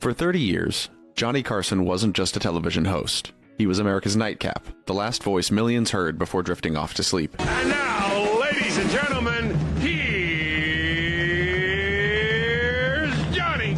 For 30 years, Johnny Carson wasn't just a television host. He was America's nightcap, the last voice millions heard before drifting off to sleep. And now, ladies and gentlemen, here's Johnny.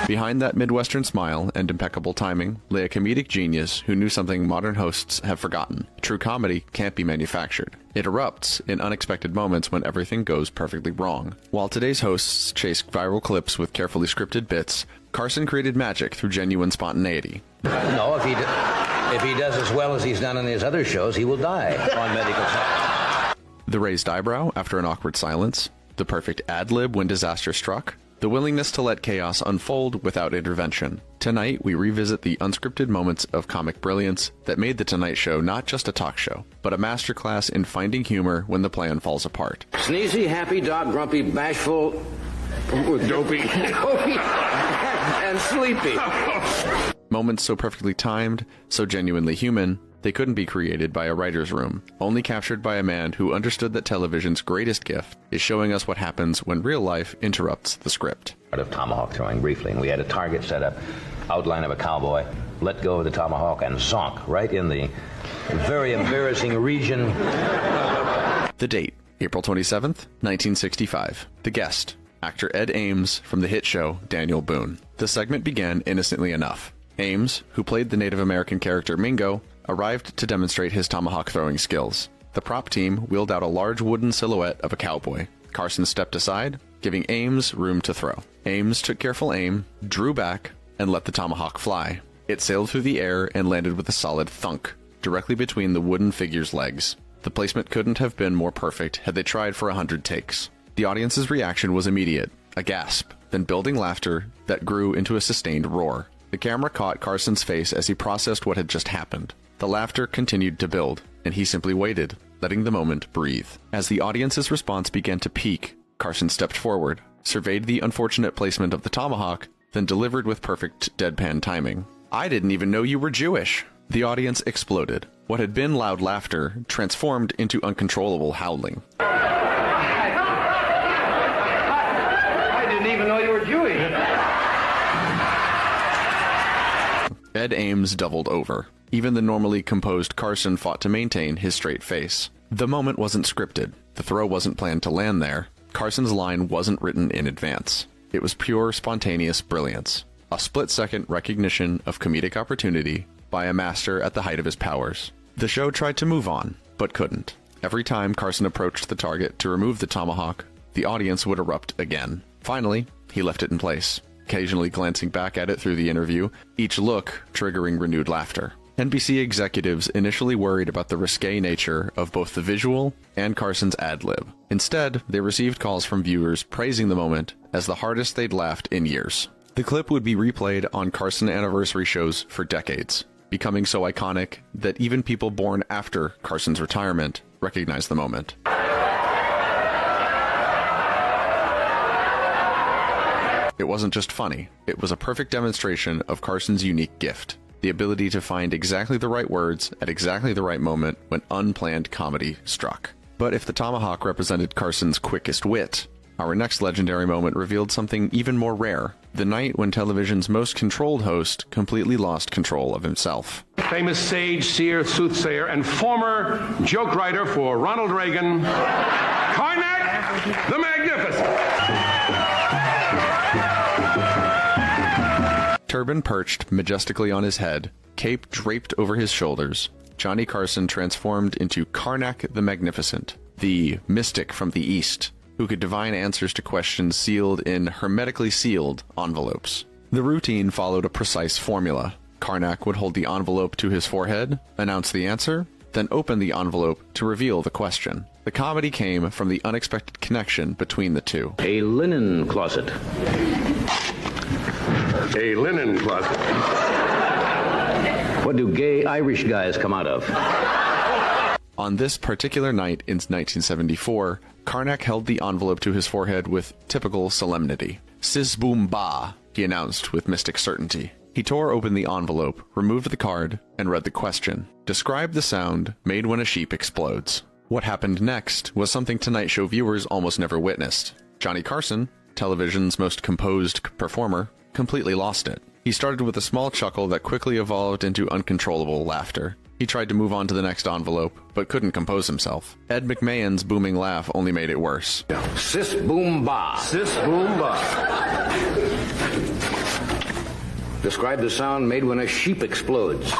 Behind that Midwestern smile and impeccable timing lay a comedic genius who knew something modern hosts have forgotten. True comedy can't be manufactured. It erupts in unexpected moments when everything goes perfectly wrong. While today's hosts chase viral clips with carefully scripted bits, Carson created magic through genuine spontaneity. No, if he does as well as he's done in his other shows, he will die on medical science. The raised eyebrow after an awkward silence, the perfect ad-lib when disaster struck, the willingness to let chaos unfold without intervention. Tonight, we revisit the unscripted moments of comic brilliance that made The Tonight Show not just a talk show, but a masterclass in finding humor when the plan falls apart. Sneezy, happy, dog, grumpy, bashful, Dopey. and sleepy. Moments so perfectly timed, so genuinely human, they couldn't be created by a writer's room, only captured by a man who understood that television's greatest gift is showing us what happens when real life interrupts the script. Of tomahawk throwing briefly, and we had a target set up, outline of a cowboy, let go of the tomahawk and zonk right in the very embarrassing region. The date, April 27th, 1965. The guest, actor Ed Ames from the hit show Daniel Boone. The segment began innocently enough. Ames, who played the Native American character Mingo, arrived to demonstrate his tomahawk throwing skills. The prop team wheeled out a large wooden silhouette of a cowboy. Carson stepped aside, giving Ames room to throw. Ames took careful aim, drew back, and let the tomahawk fly. It sailed through the air and landed with a solid thunk, directly between the wooden figure's legs. The placement couldn't have been more perfect had they tried for 100 takes. The audience's reaction was immediate, a gasp, then building laughter that grew into a sustained roar. The camera caught Carson's face as he processed what had just happened. The laughter continued to build, and he simply waited, letting the moment breathe. As the audience's response began to peak, Carson stepped forward, surveyed the unfortunate placement of the tomahawk, then delivered with perfect deadpan timing. "I didn't even know you were Jewish." The audience exploded. What had been loud laughter transformed into uncontrollable howling. I didn't even know you were Jewish. Ed Ames doubled over. Even the normally composed Carson fought to maintain his straight face. The moment wasn't scripted. The throw wasn't planned to land there. Carson's line wasn't written in advance. It was pure, spontaneous brilliance. A split-second recognition of comedic opportunity by a master at the height of his powers. The show tried to move on, but couldn't. Every time Carson approached the target to remove the tomahawk, the audience would erupt again. Finally, he left it in place, occasionally glancing back at it through the interview, each look triggering renewed laughter. NBC executives initially worried about the risque nature of both the visual and Carson's ad-lib. Instead, they received calls from viewers praising the moment as the hardest they'd laughed in years. The clip would be replayed on Carson anniversary shows for decades, becoming so iconic that even people born after Carson's retirement recognized the moment. It wasn't just funny, it was a perfect demonstration of Carson's unique gift. The ability to find exactly the right words at exactly the right moment when unplanned comedy struck. But if the tomahawk represented Carson's quickest wit, our next legendary moment revealed something even more rare. The night when television's most controlled host completely lost control of himself. Famous sage, seer, soothsayer, and former joke writer for Ronald Reagan, Karnak the Magnificent. Turban perched majestically on his head, cape draped over his shoulders, Johnny Carson transformed into Karnak the Magnificent, the mystic from the East, who could divine answers to questions sealed in hermetically sealed envelopes. The routine followed a precise formula. Karnak would hold the envelope to his forehead, announce the answer, then open the envelope to reveal the question. The comedy came from the unexpected connection between the two. A linen closet. A linen closet. What do gay Irish guys come out of? On this particular night in 1974, Karnak held the envelope to his forehead with typical solemnity. "Sis boom ba," he announced with mystic certainty. He tore open the envelope, removed the card, and read the question. Describe the sound made when a sheep explodes. What happened next was something Tonight Show viewers almost never witnessed. Johnny Carson, television's most composed performer, completely lost it. He started with a small chuckle that quickly evolved into uncontrollable laughter. He tried to move on to the next envelope, but couldn't compose himself. Ed McMahon's booming laugh only made it worse. Sis boom ba. Sis boom ba. Describe the sound made when a sheep explodes.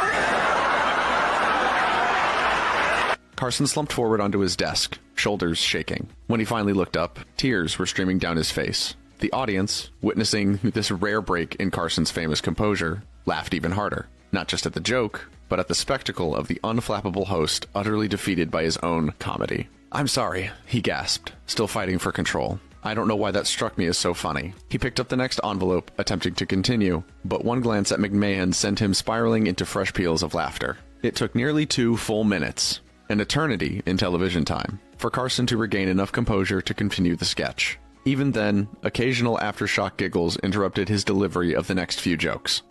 Carson slumped forward onto his desk, shoulders shaking. When he finally looked up, tears were streaming down his face. The audience, witnessing this rare break in Carson's famous composure, laughed even harder. Not just at the joke, but at the spectacle of the unflappable host utterly defeated by his own comedy. "I'm sorry," he gasped, still fighting for control. "I don't know why that struck me as so funny." He picked up the next envelope, attempting to continue, but one glance at McMahon sent him spiraling into fresh peals of laughter. It took nearly 2 full minutes, an eternity in television time, for Carson to regain enough composure to continue the sketch. Even then, occasional aftershock giggles interrupted his delivery of the next few jokes.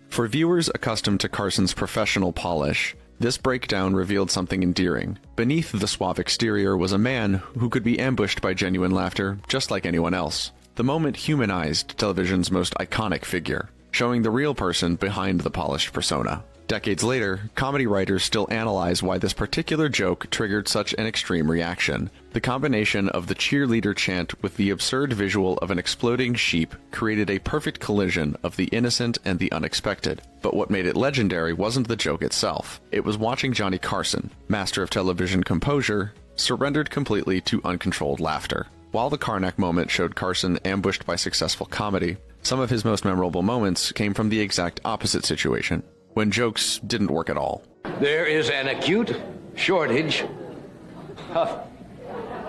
For viewers accustomed to Carson's professional polish, this breakdown revealed something endearing. Beneath the suave exterior was a man who could be ambushed by genuine laughter just like anyone else. The moment humanized television's most iconic figure, showing the real person behind the polished persona. Decades later, comedy writers still analyze why this particular joke triggered such an extreme reaction. The combination of the cheerleader chant with the absurd visual of an exploding sheep created a perfect collision of the innocent and the unexpected. But what made it legendary wasn't the joke itself. It was watching Johnny Carson, master of television composure, surrendered completely to uncontrolled laughter. While the Karnak moment showed Carson ambushed by successful comedy, some of his most memorable moments came from the exact opposite situation, when jokes didn't work at all. There is an acute shortage of...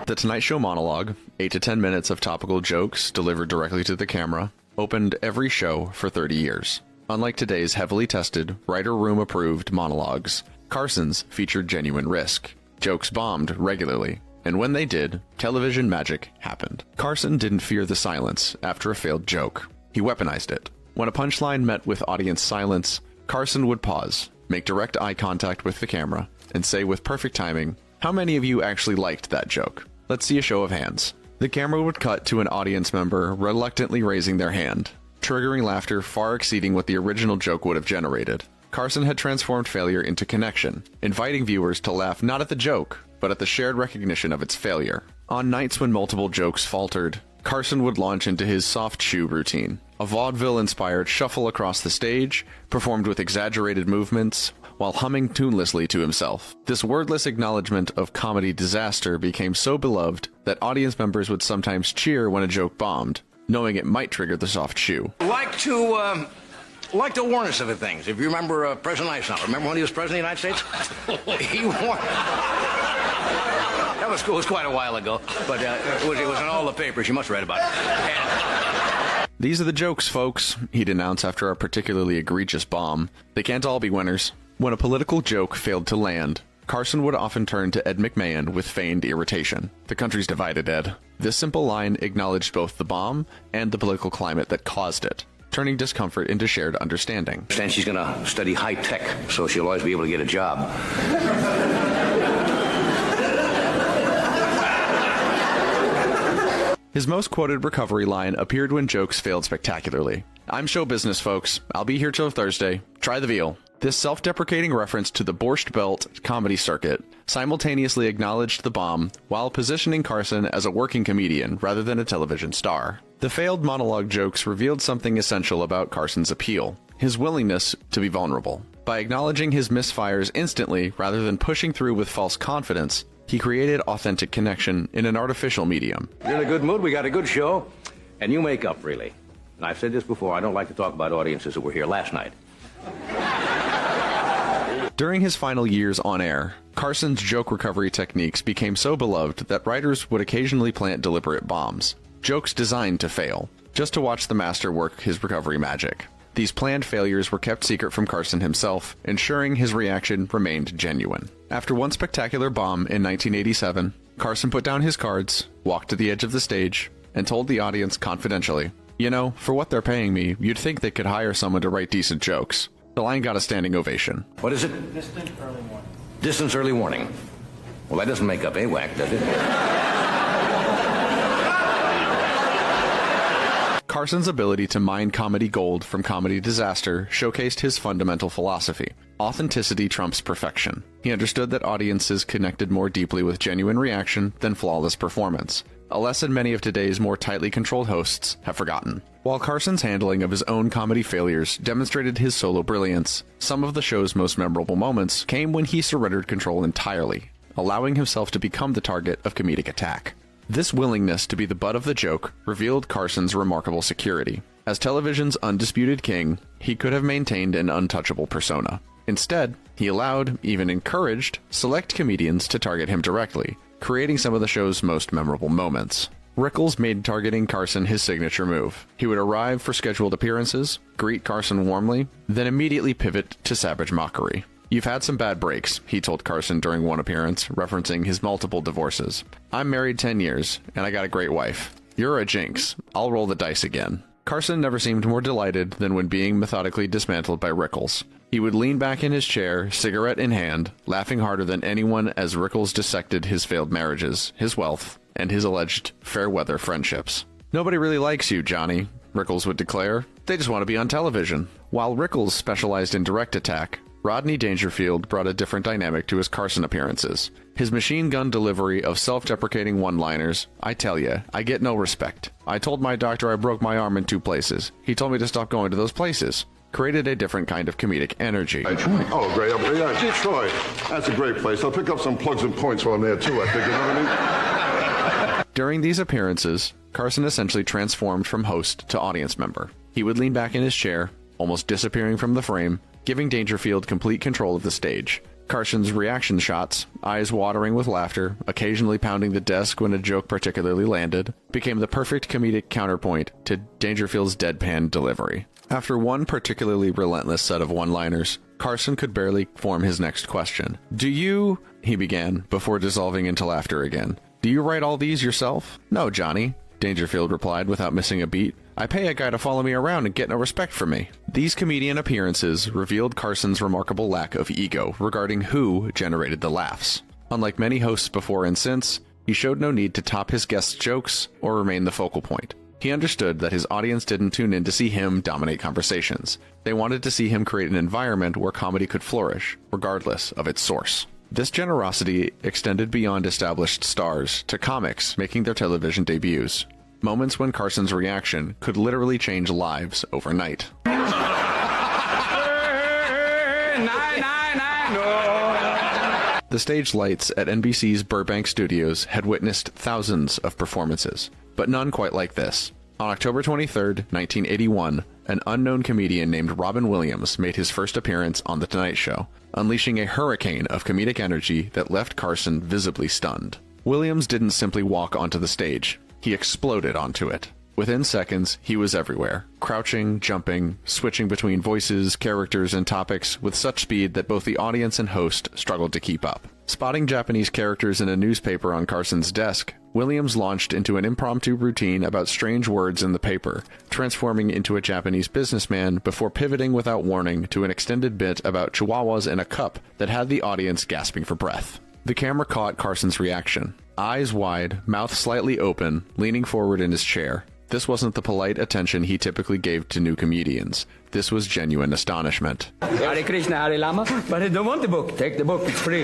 The Tonight Show monologue, 8 to 10 minutes of topical jokes delivered directly to the camera, opened every show for 30 years. Unlike today's heavily tested, writer room approved monologues, Carson's featured genuine risk. Jokes bombed regularly, and when they did, television magic happened. Carson didn't fear the silence after a failed joke. He weaponized it. When a punchline met with audience silence, Carson would pause, make direct eye contact with the camera, and say with perfect timing, "How many of you actually liked that joke? Let's see a show of hands." The camera would cut to an audience member reluctantly raising their hand, triggering laughter far exceeding what the original joke would have generated. Carson had transformed failure into connection, inviting viewers to laugh not at the joke, but at the shared recognition of its failure. On nights when multiple jokes faltered, Carson would launch into his soft shoe routine, a vaudeville-inspired shuffle across the stage, performed with exaggerated movements, while humming tunelessly to himself. This wordless acknowledgement of comedy disaster became so beloved that audience members would sometimes cheer when a joke bombed, knowing it might trigger the soft shoe. Like to warn us of the things. If you remember President Eisenhower, remember when he was president of the United States? He warned... That was quite a while ago, but it was in all the papers. You must have read about it. "These are the jokes, folks," he'd announce after a particularly egregious bomb. "They can't all be winners." When a political joke failed to land, Carson would often turn to Ed McMahon with feigned irritation. "The country's divided, Ed." This simple line acknowledged both the bomb and the political climate that caused it, turning discomfort into shared understanding. And she's going to study high tech, so she'll always be able to get a job. His most quoted recovery line appeared when jokes failed spectacularly. "I'm show business, folks. I'll be here till Thursday. Try the veal." This self-deprecating reference to the Borscht Belt comedy circuit simultaneously acknowledged the bomb while positioning Carson as a working comedian rather than a television star. The failed monologue jokes revealed something essential about Carson's appeal, his willingness to be vulnerable. By acknowledging his misfires instantly rather than pushing through with false confidence, he created authentic connection in an artificial medium. You're in a good mood, we got a good show, and you make up, really. And I've said this before, I don't like to talk about audiences that were here last night. During his final years on air, Carson's joke recovery techniques became so beloved that writers would occasionally plant deliberate bombs, jokes designed to fail, just to watch the master work his recovery magic. These planned failures were kept secret from Carson himself, ensuring his reaction remained genuine. After one spectacular bomb in 1987, Carson put down his cards, walked to the edge of the stage, and told the audience confidentially, "You know, for what they're paying me, you'd think they could hire someone to write decent jokes." The line got a standing ovation. What is it? Distant early morning. Distance early warning. Well, that doesn't make up AWAC, does it? Carson's ability to mine comedy gold from comedy disaster showcased his fundamental philosophy. Authenticity trumps perfection. He understood that audiences connected more deeply with genuine reaction than flawless performance, a lesson many of today's more tightly controlled hosts have forgotten. While Carson's handling of his own comedy failures demonstrated his solo brilliance, some of the show's most memorable moments came when he surrendered control entirely, allowing himself to become the target of comedic attack. This willingness to be the butt of the joke revealed Carson's remarkable security. As television's undisputed king, he could have maintained an untouchable persona. Instead, he allowed, even encouraged, select comedians to target him directly, creating some of the show's most memorable moments. Rickles made targeting Carson his signature move. He would arrive for scheduled appearances, greet Carson warmly, then immediately pivot to savage mockery. "You've had some bad breaks," he told Carson during one appearance, referencing his multiple divorces. "I'm married 10 years, and I got a great wife. You're a jinx. I'll roll the dice again." Carson never seemed more delighted than when being methodically dismantled by Rickles. He would lean back in his chair, cigarette in hand, laughing harder than anyone as Rickles dissected his failed marriages, his wealth, and his alleged fair-weather friendships. "Nobody really likes you, Johnny," Rickles would declare. "They just want to be on television." While Rickles specialized in direct attack, Rodney Dangerfield brought a different dynamic to his Carson appearances. His machine gun delivery of self-deprecating one-liners, "I tell ya, I get no respect. I told my doctor I broke my arm in 2 places. He told me to stop going to those places," created a different kind of comedic energy. Oh, great. Yeah, Detroit. That's a great place. I'll pick up some plugs and points while I'm there, too, I think. You know what I mean? During these appearances, Carson essentially transformed from host to audience member. He would lean back in his chair, almost disappearing from the frame, giving Dangerfield complete control of the stage. Carson's reaction shots, eyes watering with laughter, occasionally pounding the desk when a joke particularly landed, became the perfect comedic counterpoint to Dangerfield's deadpan delivery. After one particularly relentless set of one-liners, Carson could barely form his next question. "Do you," he began, before dissolving into laughter again. "Do you write all these yourself?" "No, Johnny," Dangerfield replied without missing a beat. "I pay a guy to follow me around and get no respect from me." These comedian appearances revealed Carson's remarkable lack of ego regarding who generated the laughs. Unlike many hosts before and since, he showed no need to top his guests' jokes or remain the focal point. He understood that his audience didn't tune in to see him dominate conversations. They wanted to see him create an environment where comedy could flourish, regardless of its source. This generosity extended beyond established stars to comics making their television debuts. Moments when Carson's reaction could literally change lives overnight. The stage lights at NBC's Burbank studios had witnessed thousands of performances, but none quite like this. On October 23, 1981, an unknown comedian named Robin Williams made his first appearance on The Tonight Show, unleashing a hurricane of comedic energy that left Carson visibly stunned. Williams didn't simply walk onto the stage. He exploded onto it. Within seconds, he was everywhere, crouching, jumping, switching between voices, characters, and topics with such speed that both the audience and host struggled to keep up. Spotting Japanese characters in a newspaper on Carson's desk, Williams launched into an impromptu routine about strange words in the paper, transforming into a Japanese businessman before pivoting without warning to an extended bit about chihuahuas in a cup that had the audience gasping for breath. The camera caught Carson's reaction. Eyes wide, mouth slightly open, leaning forward in his chair. This wasn't the polite attention he typically gave to new comedians. This was genuine astonishment. Hare Krishna, Hare Lama, but I don't want the book. Take the book, it's free.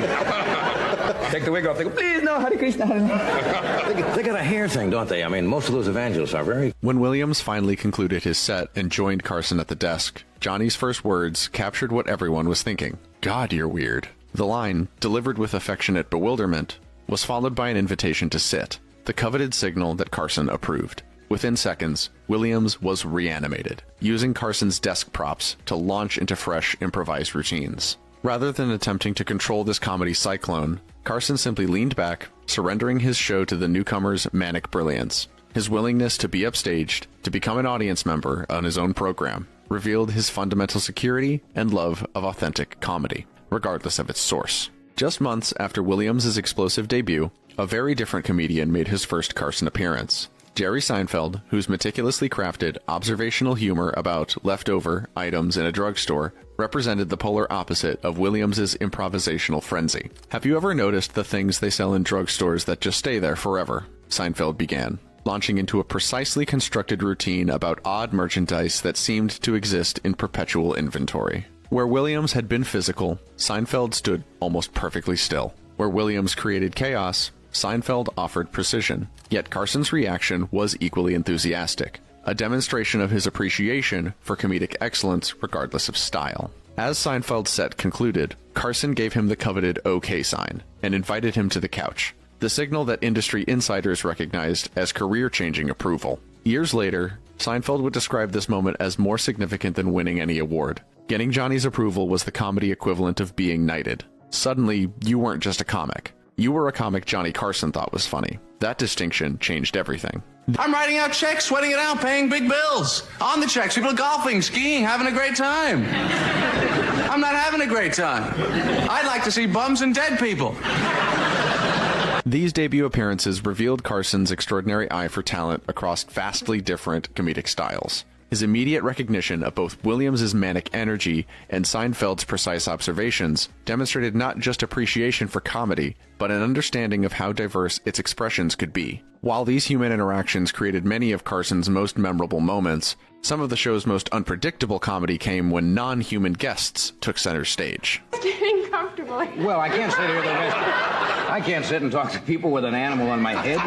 Take the wig off. They go, please, no, Hare Krishna, Hare Lama. They got a hair thing, don't they? I mean, most of those evangelists are very... When Williams finally concluded his set and joined Carson at the desk, Johnny's first words captured what everyone was thinking. "God, you're weird." The line, delivered with affectionate bewilderment, was followed by an invitation to sit, the coveted signal that Carson approved. Within seconds, Williams was reanimated, using Carson's desk props to launch into fresh, improvised routines. Rather than attempting to control this comedy cyclone, Carson simply leaned back, surrendering his show to the newcomer's manic brilliance. His willingness to be upstaged, to become an audience member on his own program, revealed his fundamental security and love of authentic comedy, regardless of its source. Just months after Williams' explosive debut, a very different comedian made his first Carson appearance. Jerry Seinfeld, whose meticulously crafted observational humor about leftover items in a drugstore represented the polar opposite of Williams's improvisational frenzy. Have you ever noticed the things they sell in drugstores that just stay there forever? Seinfeld began, launching into a precisely constructed routine about odd merchandise that seemed to exist in perpetual inventory. Where Williams had been physical, Seinfeld stood almost perfectly still. Where Williams created chaos, Seinfeld offered precision. Yet Carson's reaction was equally enthusiastic, a demonstration of his appreciation for comedic excellence regardless of style. As Seinfeld's set concluded, Carson gave him the coveted OK sign and invited him to the couch, the signal that industry insiders recognized as career-changing approval. Years later, Seinfeld would describe this moment as more significant than winning any award. Getting Johnny's approval was the comedy equivalent of being knighted. Suddenly, you weren't just a comic. You were a comic Johnny Carson thought was funny. That distinction changed everything. I'm writing out checks, sweating it out, paying big bills. On the checks, people are golfing, skiing, having a great time. I'm not having a great time. I'd like to see bums and dead people. These debut appearances revealed Carson's extraordinary eye for talent across vastly different comedic styles. His immediate recognition of both Williams's manic energy and Seinfeld's precise observations demonstrated not just appreciation for comedy, but an understanding of how diverse its expressions could be. While these human interactions created many of Carson's most memorable moments, some of the show's most unpredictable comedy came when non-human guests took center stage. Getting comfortable. Well, I can't sit here the rest. I can't sit and talk to people with an animal on my head.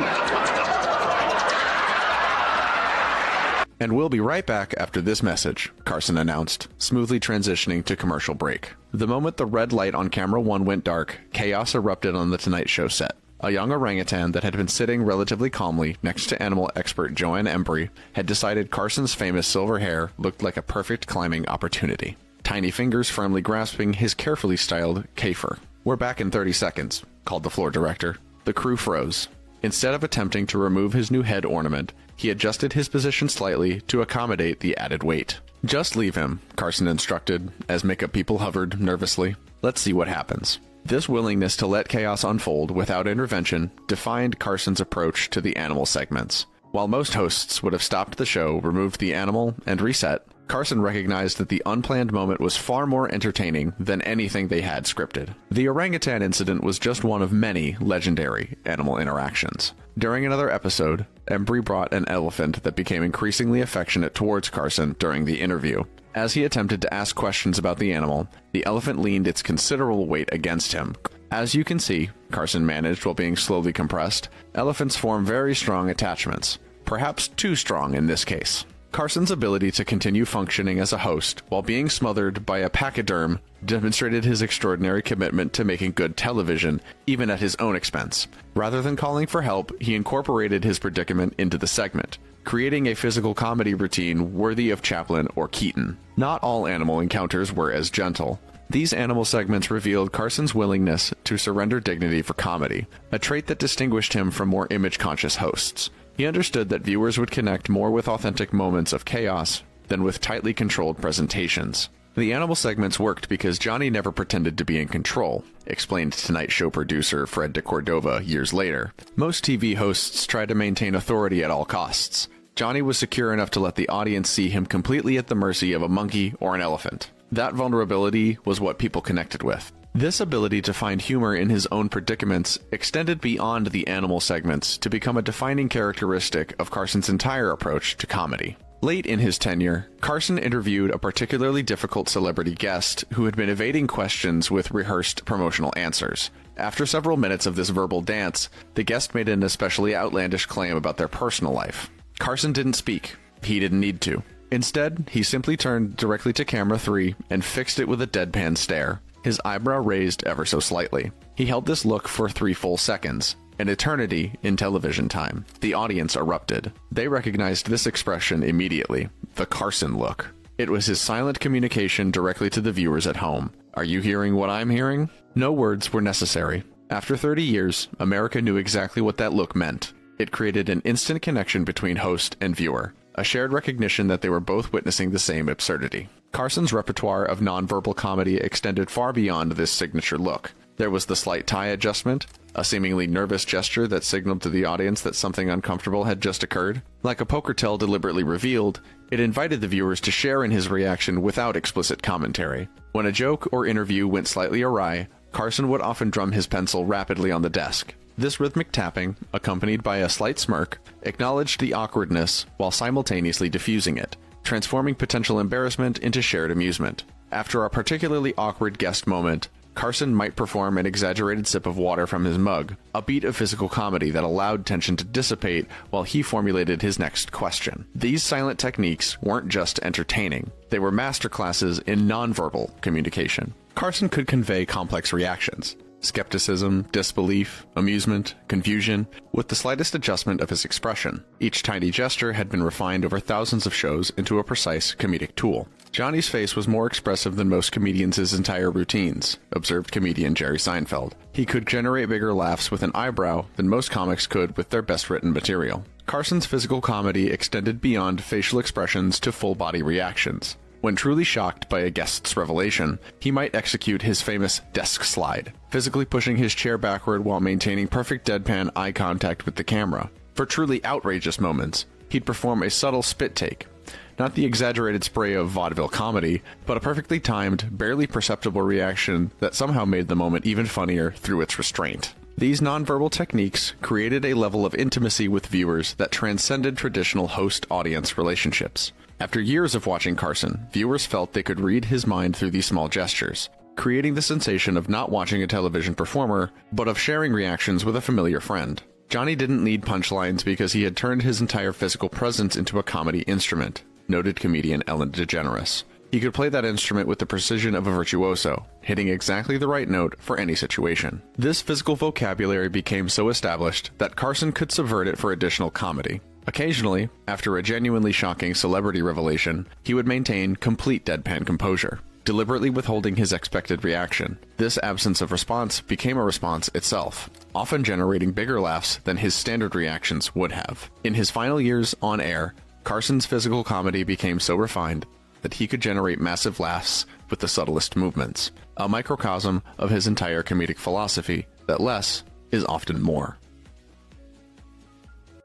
And we'll be right back after this message, Carson announced, smoothly transitioning to commercial break. The moment the red light on camera 1 went dark, chaos erupted on the Tonight Show set. A young orangutan that had been sitting relatively calmly next to animal expert Joanne Embry had decided Carson's famous silver hair looked like a perfect climbing opportunity. Tiny fingers firmly grasping his carefully styled kefir. "We're back in 30 seconds, called the floor director. The crew froze. Instead of attempting to remove his new head ornament, he adjusted his position slightly to accommodate the added weight. "Just leave him," Carson instructed, as makeup people hovered nervously. "Let's see what happens." This willingness to let chaos unfold without intervention defined Carson's approach to the animal segments. While most hosts would have stopped the show, removed the animal, and reset, Carson recognized that the unplanned moment was far more entertaining than anything they had scripted. The orangutan incident was just one of many legendary animal interactions. During another episode, Embry brought an elephant that became increasingly affectionate towards Carson during the interview. As he attempted to ask questions about the animal, the elephant leaned its considerable weight against him. "As you can see," Carson managed while being slowly compressed, "elephants form very strong attachments. Perhaps too strong in this case." Carson's ability to continue functioning as a host while being smothered by a pachyderm demonstrated his extraordinary commitment to making good television, even at his own expense. Rather than calling for help, he incorporated his predicament into the segment, creating a physical comedy routine worthy of Chaplin or Keaton. Not all animal encounters were as gentle. These animal segments revealed Carson's willingness to surrender dignity for comedy, a trait that distinguished him from more image-conscious hosts. He understood that viewers would connect more with authentic moments of chaos than with tightly controlled presentations. "The animal segments worked because Johnny never pretended to be in control," explained Tonight Show producer Fred DeCordova years later. "Most TV hosts try to maintain authority at all costs. Johnny was secure enough to let the audience see him completely at the mercy of a monkey or an elephant. That vulnerability was what people connected with." This ability to find humor in his own predicaments extended beyond the animal segments to become a defining characteristic of Carson's entire approach to comedy. Late in his tenure, Carson interviewed a particularly difficult celebrity guest who had been evading questions with rehearsed promotional answers. After several minutes of this verbal dance, the guest made an especially outlandish claim about their personal life. Carson didn't speak. He didn't need to. Instead, he simply turned directly to camera 3 and fixed it with a deadpan stare, his eyebrow raised ever so slightly. He held this look for 3 full seconds, an eternity in television time. The audience erupted. They recognized this expression immediately, the Carson look. It was his silent communication directly to the viewers at home. "Are you hearing what I'm hearing?" No words were necessary. After 30 years, America knew exactly what that look meant. It created an instant connection between host and viewer, a shared recognition that they were both witnessing the same absurdity. Carson's repertoire of nonverbal comedy extended far beyond this signature look. There was the slight tie adjustment, a seemingly nervous gesture that signaled to the audience that something uncomfortable had just occurred. Like a poker tell deliberately revealed, it invited the viewers to share in his reaction without explicit commentary. When a joke or interview went slightly awry, Carson would often drum his pencil rapidly on the desk. This rhythmic tapping, accompanied by a slight smirk, acknowledged the awkwardness while simultaneously diffusing it, transforming potential embarrassment into shared amusement. After a particularly awkward guest moment, Carson might perform an exaggerated sip of water from his mug, a beat of physical comedy that allowed tension to dissipate while he formulated his next question. These silent techniques weren't just entertaining, they were masterclasses in nonverbal communication. Carson could convey complex reactions, skepticism, disbelief, amusement, confusion, with the slightest adjustment of his expression. Each tiny gesture had been refined over thousands of shows into a precise comedic tool. Johnny's face was more expressive than most comedians' entire routines, observed comedian Jerry Seinfeld. He could generate bigger laughs with an eyebrow than most comics could with their best written material. Carson's physical comedy extended beyond facial expressions to full-body reactions. When truly shocked by a guest's revelation, he might execute his famous desk slide, physically pushing his chair backward while maintaining perfect deadpan eye contact with the camera. For truly outrageous moments, he'd perform a subtle spit take. Not the exaggerated spray of vaudeville comedy, but a perfectly timed, barely perceptible reaction that somehow made the moment even funnier through its restraint. These nonverbal techniques created a level of intimacy with viewers that transcended traditional host-audience relationships. After years of watching Carson, viewers felt they could read his mind through these small gestures, creating the sensation of not watching a television performer, but of sharing reactions with a familiar friend. Johnny didn't need punchlines because he had turned his entire physical presence into a comedy instrument, noted comedian Ellen DeGeneres. He could play that instrument with the precision of a virtuoso, hitting exactly the right note for any situation. This physical vocabulary became so established that Carson could subvert it for additional comedy. Occasionally, after a genuinely shocking celebrity revelation, he would maintain complete deadpan composure, deliberately withholding his expected reaction. This absence of response became a response itself, often generating bigger laughs than his standard reactions would have. In his final years on air, Carson's physical comedy became so refined that he could generate massive laughs with the subtlest movements, a microcosm of his entire comedic philosophy that less is often more.